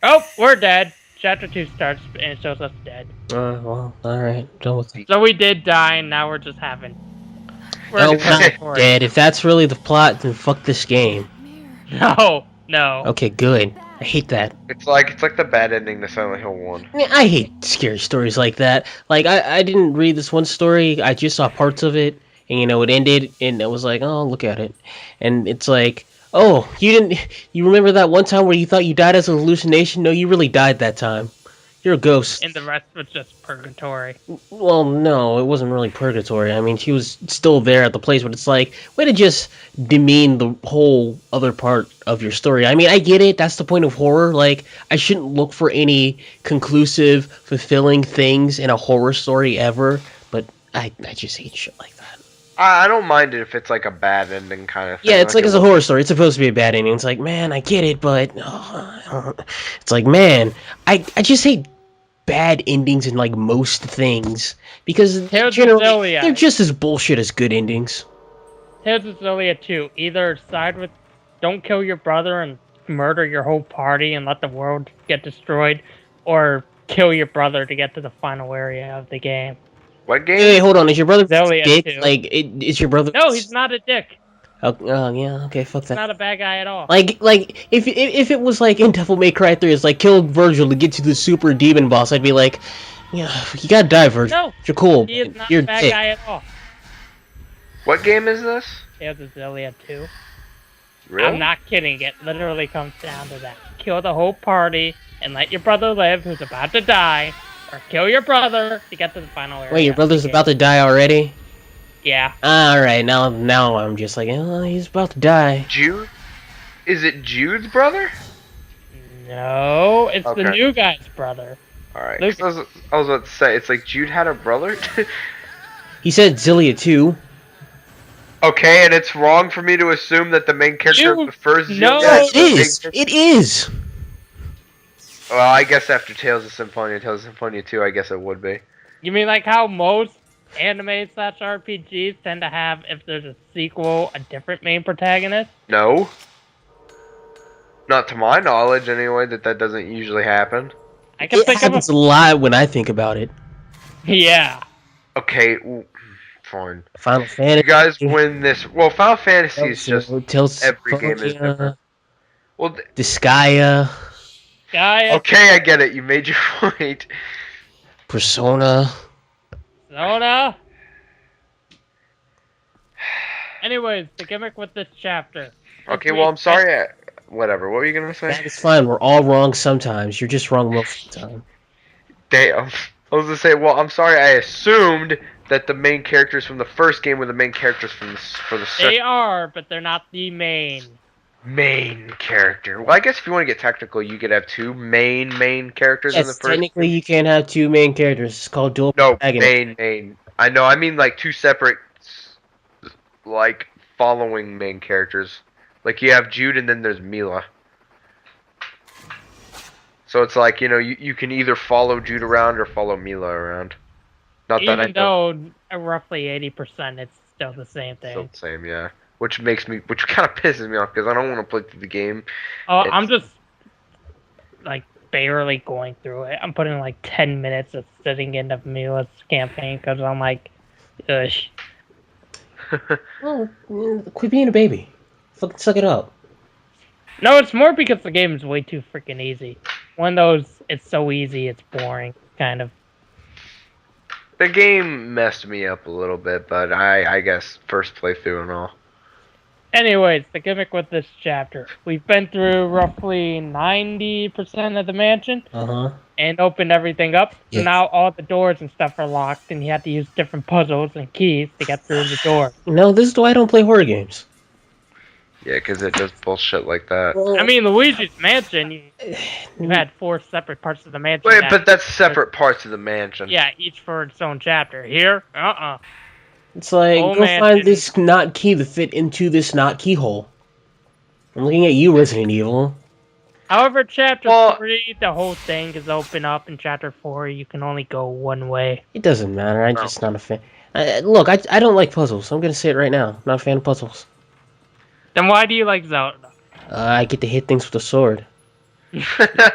Oh, we're dead. Chapter 2 starts and it shows us dead. Well, alright. Deal with it. So we did die and now we're just having... No, We're we're not dead. If that's really the plot, then fuck this game. No, no. Okay, good. I hate that. It's like the bad ending to Silent Hill 1. I mean, I hate scary stories like that. Like, I didn't read this one story. I just saw parts of it, and it ended, and it was like, oh, look at it, and it's like, oh, you remember that one time where you thought you died as a hallucination? No, you really died that time. You're a ghost. And the rest was just purgatory. Well, no, it wasn't really purgatory. I mean, she was still there at the place, but it's like, way to just demean the whole other part of your story. I mean, I get it. That's the point of horror. Like, I shouldn't look for any conclusive, fulfilling things in a horror story ever, but I just hate shit like that. I don't mind it if it's like a bad ending kind of thing. Yeah, it's like it's a horror story. It's supposed to be a bad ending. It's like, man, I get it, but it's like, man, I just hate bad endings in like most things because generally they're just as bullshit as good endings. Here's Azealia 2. Either side with, don't kill your brother and murder your whole party and let the world get destroyed, or kill your brother to get to the final area of the game. What game? Hey, hold on. Is your brother Azealia dick? 2. Like, is your brother? No, he's not a dick. Oh yeah, okay, fuck that. He's not a bad guy at all. Like if it was like in Devil May Cry 3, it's like kill Virgil to get to the super demon boss, I'd be like, yeah, you gotta die, Virgil. No, you're cool. He is not you're a bad dick. guy at all. What game is this? Here's Azealia 2. Really? I'm not kidding. It literally comes down to that. Kill the whole party and let your brother live who's about to die, or kill your brother to get to the final area. Wait, your brother's about to die already? Yeah. Alright, now I'm just like, oh, he's about to die. Jude? Is it Jude's brother? No, it's Okay. the new guy's brother. Alright. Luke- I was about to say, it's like Jude had a brother? He said Zilia too. Okay, and it's wrong for me to assume that the main character of the first No. Yeah, Jude it is. It is. Well, I guess after Tales of Symphonia, Tales of Symphonia 2, I guess it would be. You mean like how most anime/RPGs tend to have, if there's a sequel, a different main protagonist? No. Not to my knowledge, anyway, that doesn't usually happen. I can It think of happens a lot when I think about it. Yeah. Okay, fine. Final Fantasy. You guys win this. Well, Final Fantasy is just Tales every game is different. Well, Disgaea, Gaia, okay, I get it. You made your point. Persona. Zona. Anyways, the gimmick with this chapter. Okay, well, I'm sorry. Whatever. What were you gonna say? That is fine. We're all wrong sometimes. You're just wrong most of the time. Damn. I was gonna say, well, I'm sorry. I assumed that the main characters from the first game were the main characters for the They second are, but they're not the main. main character. Well, I guess if you want to get technical, you could have two main characters in the Yes, first. technically you can't have two main characters. It's called dual No, protagonist. main. I know. I mean, like two separate, like following main characters. Like you have Jude, and then there's Mila. So it's like, you can either follow Jude around or follow Mila around. Not that I Even know. though roughly 80%, it's still the same thing. Still the same, yeah. Which kind of pisses me off because I don't want to play through the game. Oh, I'm just like barely going through it. I'm putting like 10 minutes of sitting into Mila's campaign because I'm like, ugh. Well, quit being a baby. Fucking suck it up. No, it's more because the game is way too freaking easy. One of those, it's so easy, it's boring, kind of. The game messed me up a little bit, but I guess first playthrough and all. Anyways, the gimmick with this chapter. We've been through roughly 90% of the mansion and opened everything up. Yes. So now all the doors and stuff are locked and you have to use different puzzles and keys to get through the door. No, this is why I don't play horror games. Yeah, because it does bullshit like that. I mean, Luigi's Mansion, you had 4 separate parts of the mansion. Wait, but that's separate parts of the mansion. Yeah, each for its own chapter. Here, It's like, Oh, go man, find dude. this knot key to fit into this knot keyhole. I'm looking at you, Resident Evil. However, chapter Well- 3, the whole thing is open up. In chapter 4, you can only go one way. It doesn't matter. I'm just not a fan. Look, I don't like puzzles. I'm gonna say it right now. Not a fan of puzzles. Then why do you like Zelda? I get to hit things with a sword. I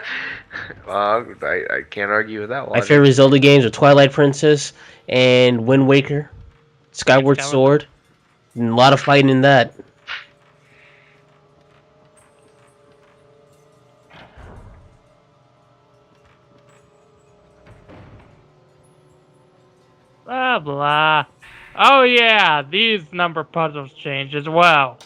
can't argue with that My logic. favorite Zelda games are Twilight Princess and Wind Waker, Skyward Sword, and a lot of fighting in that. Blah blah. Oh yeah, these number puzzles change as well.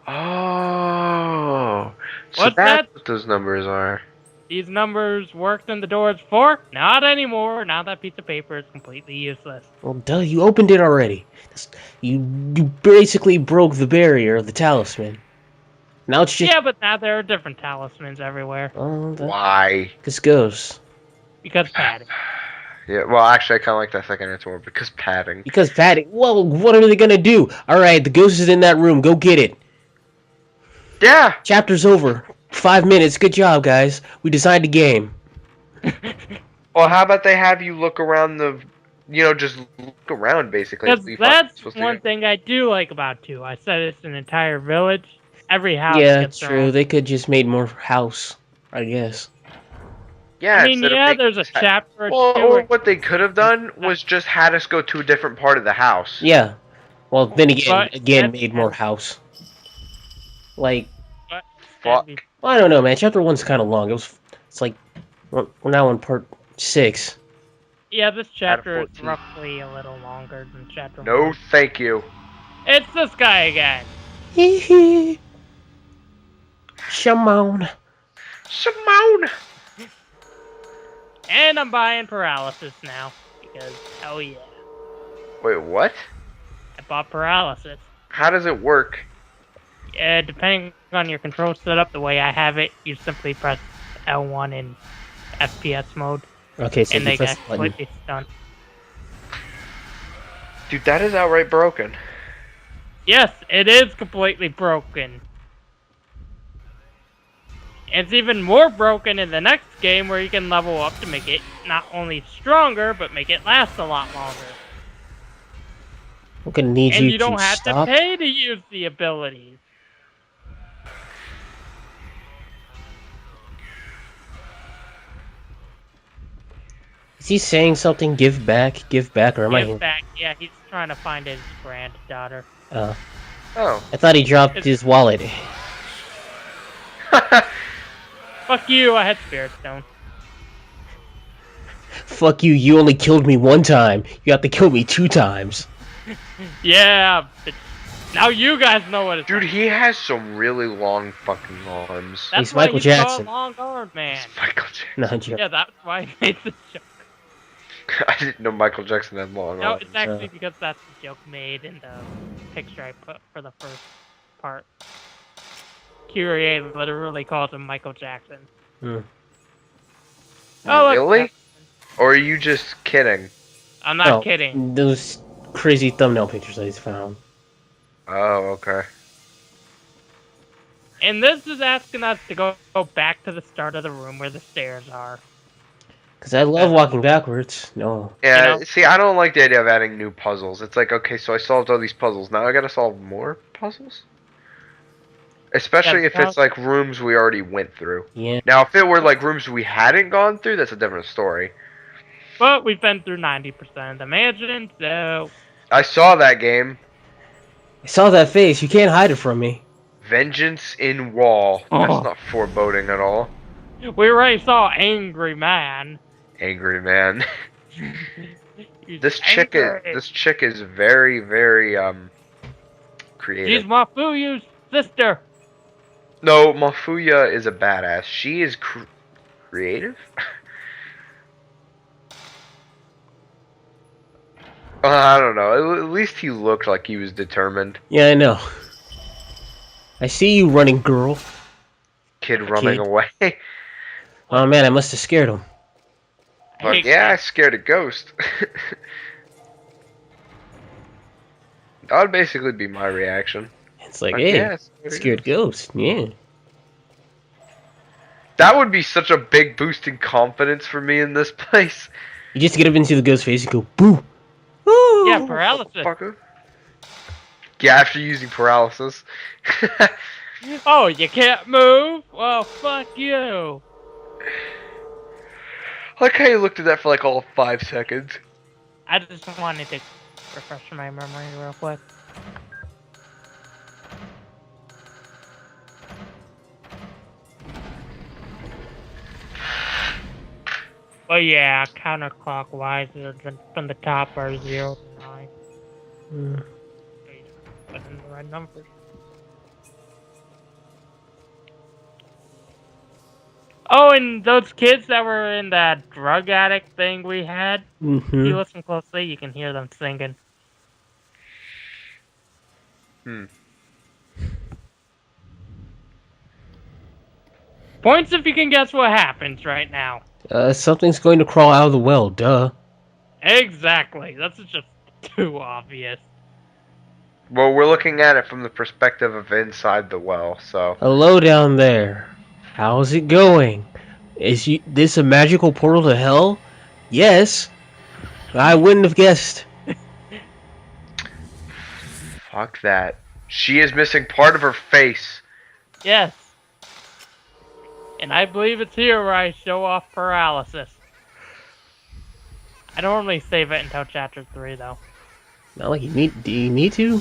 Oh, so What's that's that? what those numbers are. These numbers worked in the doors before? Not anymore. Now that piece of paper is completely useless. Well, duh, you opened it already. You basically broke the barrier of the talisman. Now it's just Yeah, but now there are different talismans everywhere. Why? This goes. Because padding. Yeah, well, actually, I kind of like that second answer more because padding. Because padding. Well, what are they gonna do? Alright, the ghost is in that room. Go get it. Yeah. Chapter's over. 5 minutes. Good job, guys. We designed a game. Well, how about they have you look around just look around basically. Because until you find what you're that's supposed to one do. thing I do like about 2. I said it's an entire village. Every house Yeah, gets their true. own. They could just made more house, I guess. Yeah. I mean, instead of yeah, making there's a us chapter or Well, 2. or what they could have done was just had us go to a different part of the house. Yeah. Well, then But again, that's- made more house. Like, but Fuck. that'd be- well, I don't know, man. Chapter 1's kind of long. It's like, we're now on part 6. Yeah, this chapter is 14. roughly a little longer than chapter 1. No, thank you. It's this guy again. Hee hee. Shimon. Simone. And I'm buying Paralysis now. Because, hell yeah. Wait, what? I bought Paralysis. How does it work? Depending on your control setup, the way I have it, you simply press L1 in FPS mode, Okay, so and you they press get the button. completely stunned. Dude, that is outright broken. Yes, it is completely broken. It's even more broken in the next game where you can level up to make it not only stronger, but make it last a lot longer. I'm gonna need And you you don't to have stop. to pay to use the abilities. Is he saying something? Give back, or am I? Give back. Yeah, he's trying to find his granddaughter. Oh. I thought he dropped his wallet. Fuck you, I had Spirit Stone. Fuck you! You only killed me one time. You have to kill me 2 times. Yeah, but now you guys know what it's Dude, like. he has some really long fucking arms. That's He's why Michael he's Jackson. called Long Armed Man. Michael Jackson. No, I'm joking. Yeah, that's why he made the joke. I didn't know Michael Jackson had long No, arms. it's actually because that's the joke made in the picture I put for the first part. Kyrie literally calls him Michael Jackson. Hmm. Oh, look, Really? Or are you just kidding? I'm not kidding. Those crazy thumbnail pictures I found. Oh, okay. And this is asking us to go back to the start of the room where the stairs are. Cause I love walking backwards. No. Yeah, You know? see, I don't like the idea of adding new puzzles. It's like, okay, so I solved all these puzzles. Now I gotta solve more puzzles? Especially if it's like rooms we already went through. Yeah. Now, if it were like rooms we hadn't gone through, that's a different story. But we've been through 90% of the mansion, so... I saw that game. I saw that face. You can't hide it from me. Vengeance in Wall. Oh. That's not foreboding at all. We already saw Angry Man. Angry man. He's This chick is very, very creative. She's Mafuyu's sister. No, Mafuya is a badass. She is creative? I don't know. At least he looked like he was determined. Yeah, I know. I see you running, girl. Kid running away. Oh man, I must have scared him. But yeah, I scared a ghost. That would basically be my reaction. It's like, Like, hey, yeah, scared ghost. Yeah. That would be such a big boost in confidence for me in this place. You just get up into the ghost face and go, boo. Ooh. Yeah, paralysis. Fucker. Yeah, after using paralysis. Oh, you can't move? Well, fuck you. I like how you looked at that for like all 5 seconds. I just wanted to refresh my memory real quick. Well, yeah, counterclockwise from the top are 0 to 9. Hmm. So you put in the right numbers. Oh, and those kids that were in that drug addict thing we had, if you listen closely, you can hear them singing. Hmm. Points if you can guess what happens right now. Something's going to crawl out of the well, duh. Exactly. That's just too obvious. Well, we're looking at it from the perspective of inside the well, so. Hello down there. How's it going? This a magical portal to hell? Yes. I wouldn't have guessed. Fuck that. She is missing part of her face. Yes. And I believe it's here where I show off paralysis. I normally save it until chapter 3, though. Not like you need. Do you need to?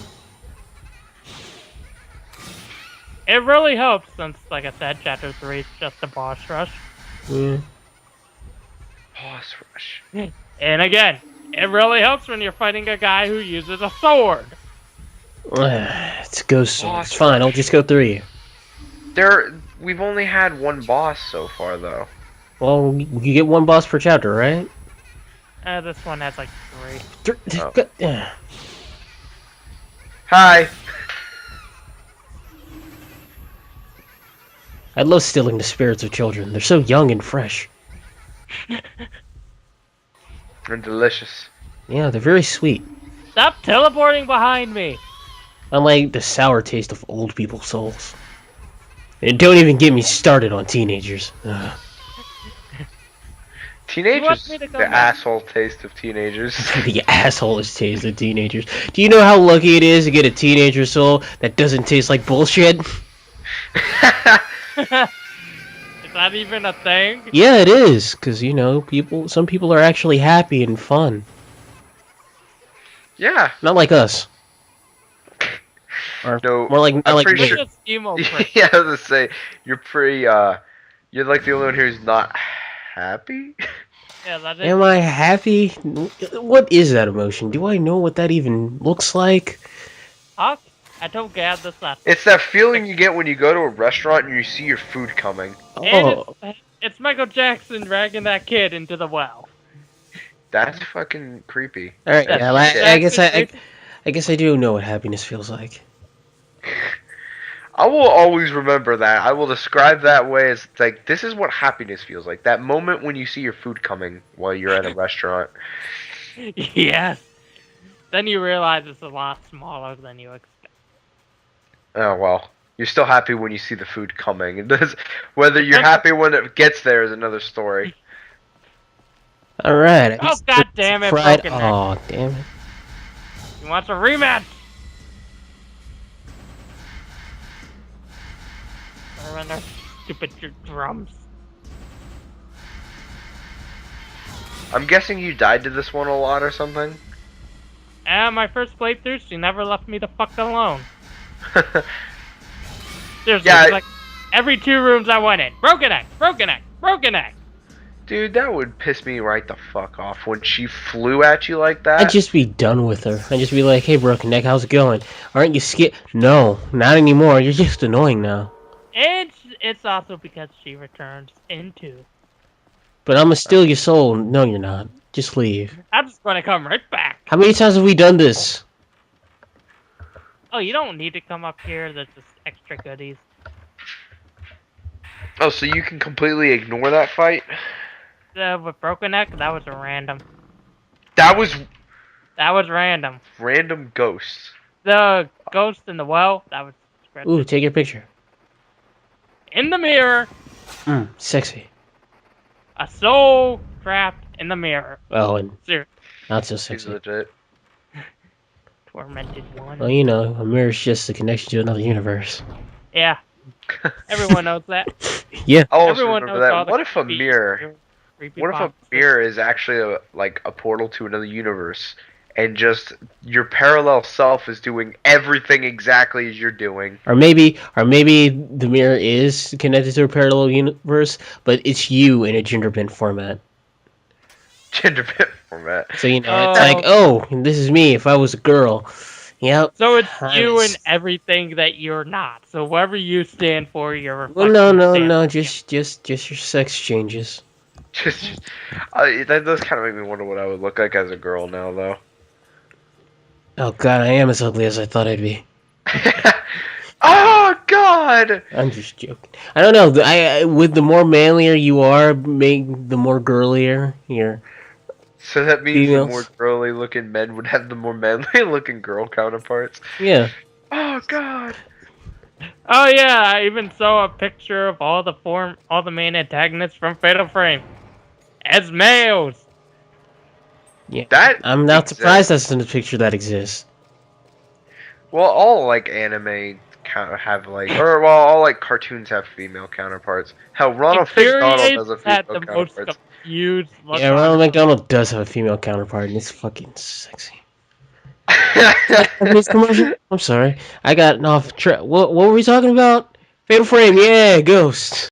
It really helps since, like I said, chapter 3 is just a boss rush. Yeah. Boss rush. And again, it really helps when you're fighting a guy who uses a sword. It's ghost sword. Boss It's fine. I'll rush. just go 3. We've only had one boss so far, though. Well, you get one boss per chapter, right? This one has like 3. Oh. Hi. I love stealing the spirits of children. They're so young and fresh. And delicious. Yeah, they're very sweet. Stop teleporting behind me! Unlike the sour taste of old people's souls. And don't even get me started on teenagers. Ugh. Teenagers, me to the come back? asshole taste of teenagers. The asshole taste of teenagers. Do you know how lucky it is to get a teenager soul that doesn't taste like bullshit? Is that even a thing? Yeah, it is, because you know, some people are actually happy and fun. Yeah. Not like us. Or No, more like not I'm like pretty me. sure- Just emo prick. Yeah, I was gonna say, you're pretty, you're like the only one who's not happy? Yeah, that is. Am I happy? What is that emotion? Do I know what that even looks like? Fuck. I don't get this last. It's that feeling you get when you go to a restaurant and you see your food coming. Oh, And it's Michael Jackson dragging that kid into the well. That's fucking creepy. all right. That's Yeah, I guess I do know what happiness feels like. I will always remember that. I will describe that way as, like, this is what happiness feels like. That moment when you see your food coming while you're at a restaurant. Yes. Then you realize it's a lot smaller than you expect. Oh, well. You're still happy when you see the food coming. It does, whether you're happy when it gets there is another story. All right. Oh, God damn it, Fried. broken neck. Oh, damn it. You want a rematch? Surrender, stupid drums. I'm guessing you died to this one a lot or something? And my first playthrough, she never left me the fuck alone. Seriously, Yeah, like every 2 rooms I went in, broken neck, broken neck, broken neck. Dude, that would piss me right the fuck off when she flew at you like that. I'd just be done with her. I'd just be like, hey, Broken Neck, how's it going? Aren't you scared? No, not anymore. You're just annoying now. And it's also because she returns into. But I'm gonna steal your soul. No, you're not. Just leave. I'm just gonna come right back. How many times have we done this? Oh, you don't need to come up here. There's just extra goodies. Oh, so you can completely ignore that fight? With broken neck, that was a random. That was That was random. random ghosts. The ghost in the well, that was scripted. Ooh, take your picture. In the mirror, Sexy. a soul trapped in the mirror. Oh, and Seriously, not so He's sexy. legit. tormented one. Well, you know, a mirror's just a connection to another universe. Yeah, Everyone knows that. Yeah. I also Everyone remember knows all that. the What if a creepy- mirror? creepy What if a boxes. mirror is actually a portal to another universe, and just your parallel self is doing everything exactly as you're doing? Or maybe the mirror is connected to a parallel universe, but it's you in a genderbend format. Gender bit format. So it's like, Oh, this is me if I was a girl. Yep. so it's I you was- and everything that you're not. So whatever you stand for, your Well, reflection no, stands for. just your sex changes. Just, that does kind of make me wonder what I would look like as a girl now, though. Oh God, I am as ugly as I thought I'd be. Oh God! I'm just joking. I don't know. With the more manlier you are, the more girlier your So that means the more females. girly looking men would have the more manly looking girl counterparts. Yeah. Oh God! Oh yeah, I even saw a picture of all the main antagonists from Fatal Frame as males. Yeah. That I'm not exists. surprised that's in the picture that exists. Well, all like anime kind of have all like cartoons have female counterparts. Hell, Ronald McDonald Infuriates has a that female the most counterpart. confused look Yeah, on Ronald his McDonald does have a female counterpart, and it's fucking sexy. Japanese commercial? I'm sorry. I got off track. What were we talking about? Fatal Frame, yeah, Ghost.